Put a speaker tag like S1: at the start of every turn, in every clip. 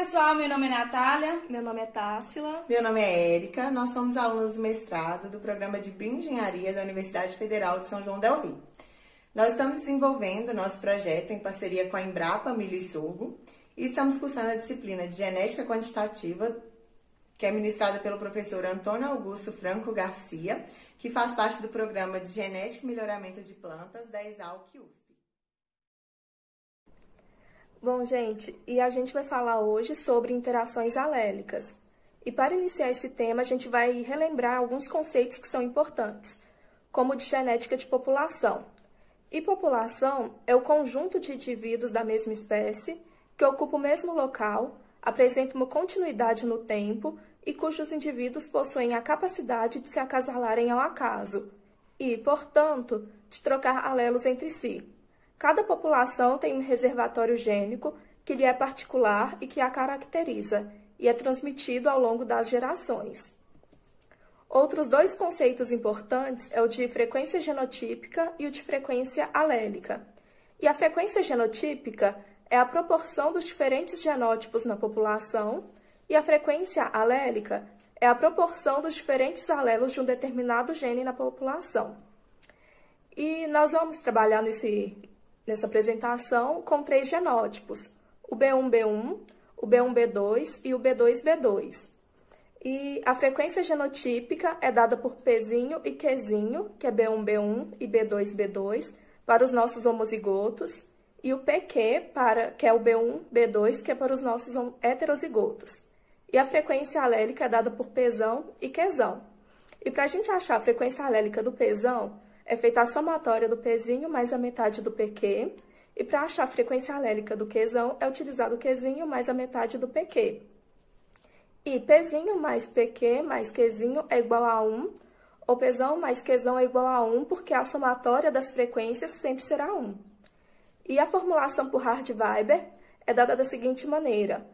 S1: pessoal, meu nome é Natália.
S2: Meu nome é Tássila.
S3: Meu nome é Érica, nós somos alunos do mestrado do programa de Bioengenharia da Universidade Federal de São João del Rei. Nós estamos desenvolvendo nosso projeto em parceria com a Embrapa Milho e Sorgo e estamos cursando a disciplina de Genética Quantitativa, que é ministrada pelo professor Antônio Augusto Franco Garcia, que faz parte do programa de Genética e Melhoramento de Plantas da Exalc USP.
S2: Bom, gente, e a gente vai falar hoje sobre interações alélicas. E para iniciar esse tema, a gente vai relembrar alguns conceitos que são importantes, como o de genética de população. E população é o conjunto de indivíduos da mesma espécie que ocupa o mesmo local, apresenta uma continuidade no tempo e cujos indivíduos possuem a capacidade de se acasalarem ao acaso e, portanto, de trocar alelos entre si. Cada população tem um reservatório gênico que lhe é particular e que a caracteriza, e é transmitido ao longo das gerações. Outros dois conceitos importantes é o de frequência genotípica e o de frequência alélica. E a frequência genotípica é a proporção dos diferentes genótipos na população, e a frequência alélica é a proporção dos diferentes alelos de um determinado gene na população. E nós vamos trabalhar nessa apresentação com 3 genótipos, o B1B1, o B1B2 e o B2B2. E a frequência genotípica é dada por Pzinho e Qzinho, que é B1B1 e B2B2, para os nossos homozigotos, e o PQ, que é o B1B2, que é para os nossos heterozigotos. E a frequência alélica é dada por Pzão e Qzão. E para a gente achar a frequência alélica do Pzão, é feita a somatória do Pzinho mais a metade do PQ, e para achar a frequência alélica do Qzão, é utilizado o Qzinho mais a metade do PQ. E Pzinho mais PQ mais Qzinho é igual a 1, ou Pzão mais Qzão é igual a 1, porque a somatória das frequências sempre será 1. E a formulação por Hard-Weber é dada da seguinte maneira: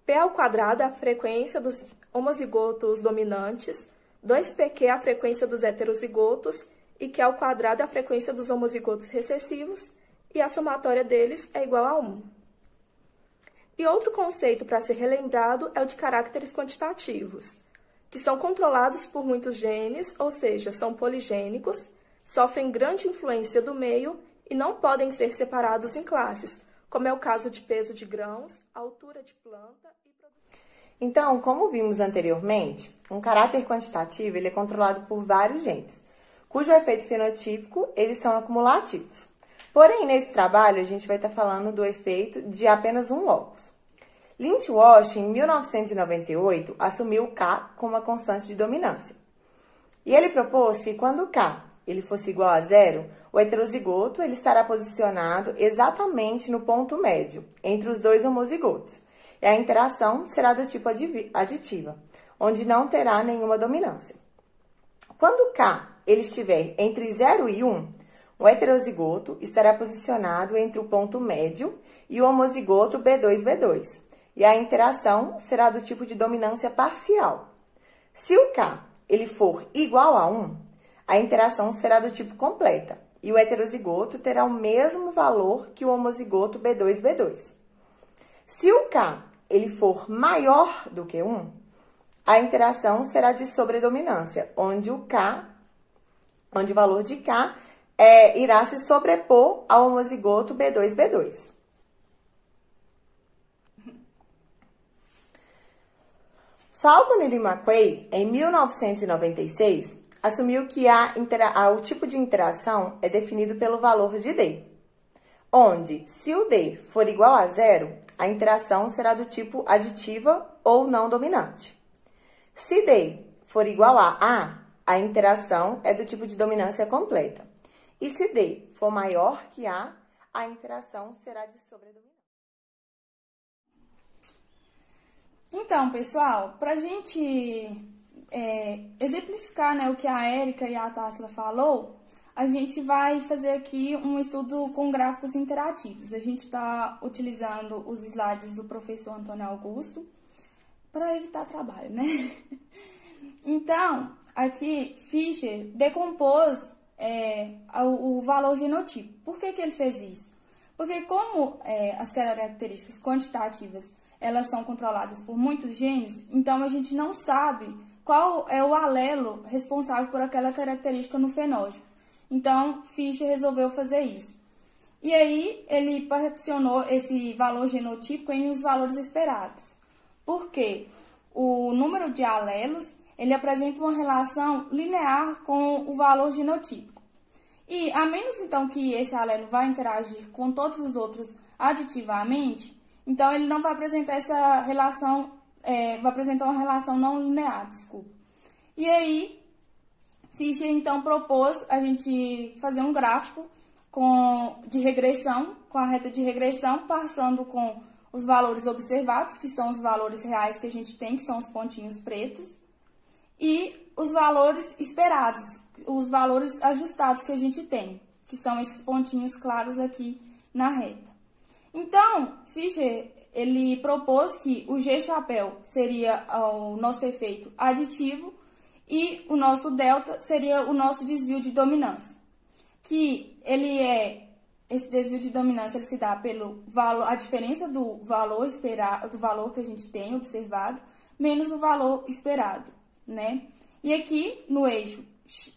S2: P ao quadrado é a frequência dos homozigotos dominantes, 2PQ é a frequência dos heterozigotos, e Q ao quadrado é a frequência dos homozigotos recessivos, e a somatória deles é igual a 1. E outro conceito para ser relembrado é o de caracteres quantitativos, que são controlados por muitos genes, ou seja, são poligênicos, sofrem grande influência do meio e não podem ser separados em classes, como é o caso de peso de grãos, altura de planta e produção.
S3: Então, como vimos anteriormente, um caráter quantitativo ele é controlado por vários genes, cujo efeito fenotípico eles são acumulativos. Porém, nesse trabalho, a gente vai estar falando do efeito de apenas um locus. Lynch-Walsh, em 1998, assumiu o K como uma constante de dominância. E ele propôs que quando o K ele fosse igual a 0, o heterozigoto ele estará posicionado exatamente no ponto médio, entre os dois homozigotos. E a interação será do tipo aditiva, onde não terá nenhuma dominância. Quando o K ele estiver entre 0 e 1, o heterozigoto estará posicionado entre o ponto médio e o homozigoto B2B2, e a interação será do tipo de dominância parcial. Se o K ele for igual a 1, a interação será do tipo completa, e o heterozigoto terá o mesmo valor que o homozigoto B2B2. Se o K ele for maior do que 1, a interação será de sobredominância, onde o valor de K irá se sobrepor ao homozigoto B2B2. Falconer e McQuay, em 1996, assumiu que o tipo de interação é definido pelo valor de D, onde, se o D for igual a 0, a interação será do tipo aditiva ou não dominante. Se D for igual a A interação é do tipo de dominância completa. E se D for maior que A interação será de sobredominância.
S1: Então, pessoal, para a gente exemplificar, né, o que a Érica e a Tássila falou, a gente vai fazer aqui um estudo com gráficos interativos. A gente está utilizando os slides do professor Antônio Augusto para evitar trabalho, né? Então, aqui, Fischer decompôs o valor genotipo. Por que ele fez isso? Porque como as características quantitativas elas são controladas por muitos genes, então a gente não sabe qual é o alelo responsável por aquela característica no fenótipo. Então, Fischer resolveu fazer isso. E aí, ele particionou esse valor genotípico em os valores esperados. Por quê? O número de alelos, ele apresenta uma relação linear com o valor genotípico. E, a menos, então, que esse alelo vá interagir com todos os outros aditivamente, então ele não vai apresentar essa relação, vai apresentar uma relação não linear, desculpa. E aí, Fischer, então, propôs a gente fazer um gráfico de regressão, com a reta de regressão, passando com os valores observados, que são os valores reais que a gente tem, que são os pontinhos pretos, e os valores esperados, os valores ajustados que a gente tem, que são esses pontinhos claros aqui na reta. Então, Fischer, ele propôs que o G-chapéu seria o nosso efeito aditivo e o nosso delta seria o nosso desvio de dominância. Que esse desvio de dominância ele se dá pelo valor, a diferença do valor esperado, do valor que a gente tem observado, menos o valor esperado, né? E aqui no eixo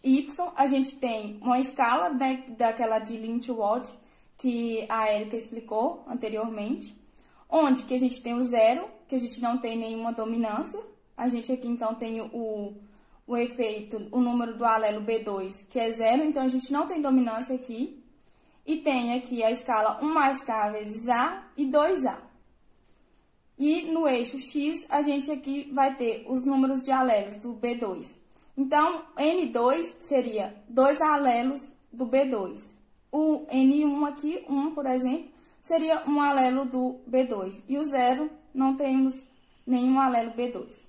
S1: Y a gente tem uma escala, né, daquela de Lynch-Wald que a Érica explicou anteriormente, onde que a gente tem o zero, que a gente não tem nenhuma dominância. A gente aqui então tem o efeito, o número do alelo B2, que é zero, então a gente não tem dominância aqui. E tem aqui a escala 1 mais K vezes A e 2A. E no eixo X, a gente aqui vai ter os números de alelos do B2. Então, N2 seria 2 alelos do B2. O N1 aqui, 1, por exemplo, seria um alelo do B2. E o 0, não temos nenhum alelo B2.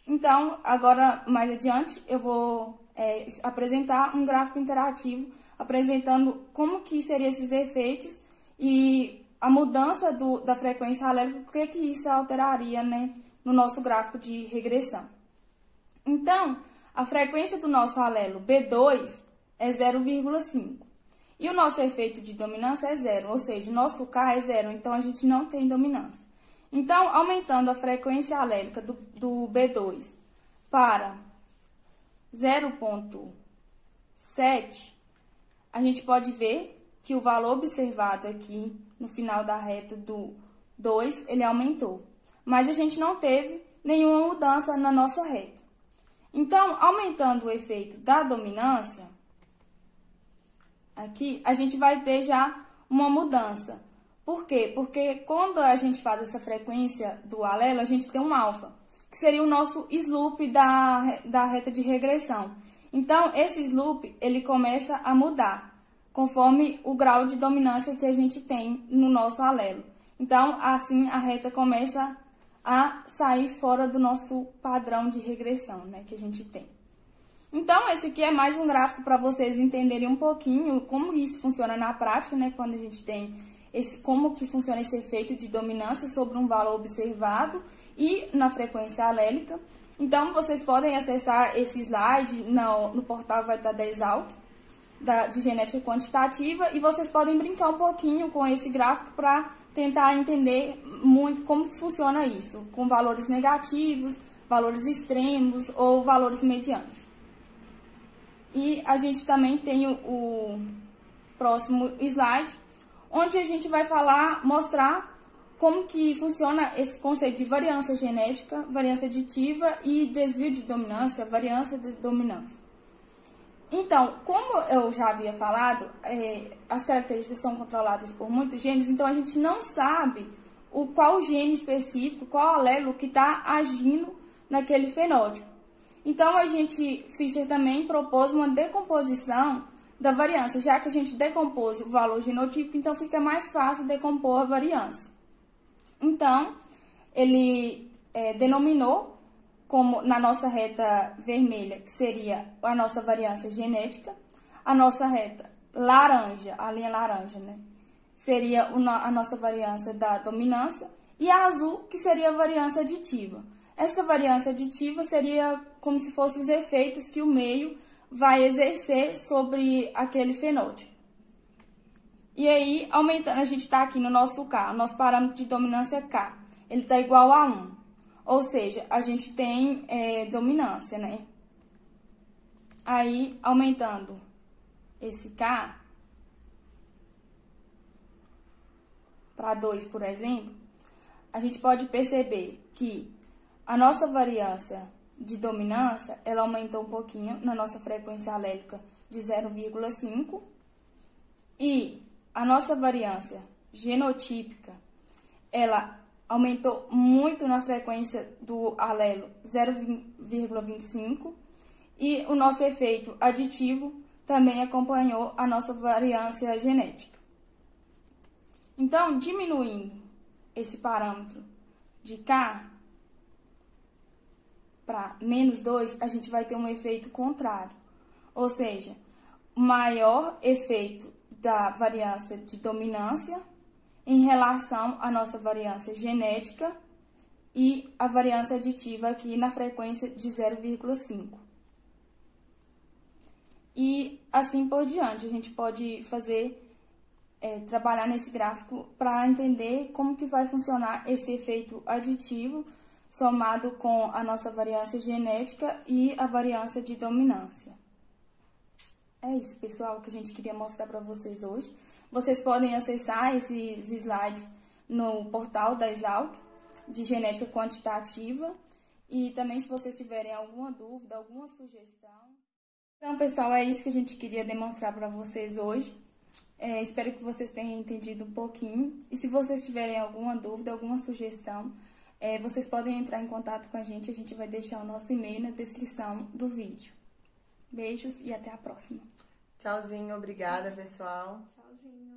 S1: Então, agora, mais adiante, eu vou apresentar um gráfico interativo, apresentando como que seriam esses efeitos e a mudança da frequência alélica, o que isso alteraria, né, no nosso gráfico de regressão. Então, a frequência do nosso alelo B2 é 0,5. E o nosso efeito de dominância é 0, ou seja, o nosso K é 0, então a gente não tem dominância. Então, aumentando a frequência alélica do B2 para 0,7, a gente pode ver que o valor observado aqui no final da reta do 2, ele aumentou. Mas a gente não teve nenhuma mudança na nossa reta. Então, aumentando o efeito da dominância, aqui a gente vai ter já uma mudança. Por quê? Porque quando a gente faz essa frequência do alelo, a gente tem um alfa, que seria o nosso slope da reta de regressão. Então, esse slope, ele começa a mudar, conforme o grau de dominância que a gente tem no nosso alelo. Então, assim, a reta começa a sair fora do nosso padrão de regressão, né, que a gente tem. Então, esse aqui é mais um gráfico para vocês entenderem um pouquinho como isso funciona na prática, né, quando a gente tem como que funciona esse efeito de dominância sobre um valor observado e na frequência alélica. Então, vocês podem acessar esse slide no portal que vai estar da Exalc, de genética quantitativa, e vocês podem brincar um pouquinho com esse gráfico para tentar entender muito como funciona isso, com valores negativos, valores extremos ou valores medianos. E a gente também tem o próximo slide, onde a gente vai mostrar como que funciona esse conceito de variância genética, variância aditiva e desvio de dominância, variância de dominância. Então, como eu já havia falado, as características são controladas por muitos genes, então a gente não sabe qual gene específico, qual alelo que está agindo naquele fenótipo. Então, Fischer também propôs uma decomposição da variância, já que a gente decompôs o valor genotípico, então fica mais fácil decompor a variância. Então, ele denominou como na nossa reta vermelha, que seria a nossa variância genética, a nossa reta laranja, a linha laranja, né, seria a nossa variância da dominância, e a azul, que seria a variância aditiva. Essa variância aditiva seria como se fossem os efeitos que o meio vai exercer sobre aquele fenótipo. E aí, aumentando, a gente está aqui no nosso K, nosso parâmetro de dominância K, ele está igual a 1. Ou seja, a gente tem dominância, né? Aí, aumentando esse K para 2, por exemplo, a gente pode perceber que a nossa variância de dominância, ela aumentou um pouquinho na nossa frequência alélica de 0,5 e a nossa variância genotípica, ela aumentou muito na frequência do alelo 0,25 e o nosso efeito aditivo também acompanhou a nossa variância genética. Então, diminuindo esse parâmetro de K para -2, a gente vai ter um efeito contrário, ou seja, o maior efeito da variância de dominância em relação à nossa variância genética e a variância aditiva aqui na frequência de 0,5. E assim por diante, a gente pode trabalhar nesse gráfico para entender como que vai funcionar esse efeito aditivo somado com a nossa variância genética e a variância de dominância. É isso, pessoal, que a gente queria mostrar para vocês hoje. Vocês podem acessar esses slides no portal da Exalc, de Genética Quantitativa. E também, se vocês tiverem alguma dúvida, alguma sugestão. Então, pessoal, é isso que a gente queria demonstrar para vocês hoje. Espero que vocês tenham entendido um pouquinho. E se vocês tiverem alguma dúvida, alguma sugestão, vocês podem entrar em contato com a gente vai deixar o nosso e-mail na descrição do vídeo. Beijos e até a próxima.
S3: Tchauzinho, obrigada, pessoal.
S2: Tchauzinho.